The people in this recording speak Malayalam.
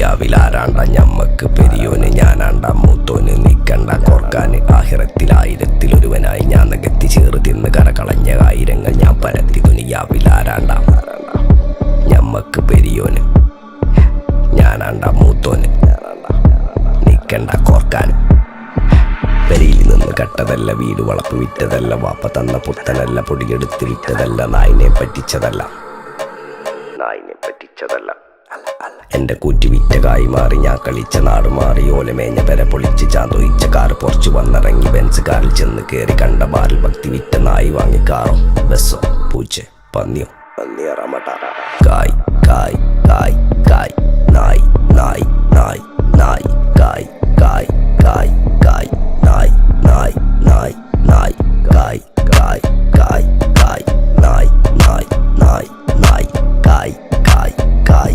ദുനിയാവിലാരാണ്ട ഞമ്മക്ക് പെരിയോന് ഞാനാണ്ട മൂത്തോന് നിക്കണ്ട കോർക്കാന് ആഹിറത്തിൽ ആയിരത്തിലൊരുവനായി ഞാൻ നികത്തി ചേറ് തിന്ന് കരകളഞ്ഞ ആയിരങ്ങൾ ഞാൻ പരത്തി ദുനിയാവിലാരാണ്ട ഞമ്മക്ക് പെരിയോന് ഞാനാണ്ട മൂത്തോന് നിക്കണ്ട കോർക്കാന് പെരിയിൽ നിന്ന് കട്ടതല്ല വീട് വളപ്പ് വിറ്റതല്ല വാപ്പ തന്ന പുത്തനല്ല പൊടിയെടുത്ത് വിറ്റതല്ല നായിനെ പറ്റിച്ചതല്ല എന്റെ കൂറ്റി വിറ്റ കായി മാറി ഞാൻ കളിച്ച നാട് മാറി ഓലമേഞ്ഞ പെര പൊളിച്ച് ചാന്തൊയിച്ച കാറ് പൊറച്ചു വന്നിറങ്ങി ബെൻസ് കാറിൽ ചെന്ന് കയറി കണ്ട ബാറിൽ ഭക്തി വിറ്റ നായി വാങ്ങി കാറോ ബസ്സോ പൂച്ച പന്നിയോ കായ് കായ്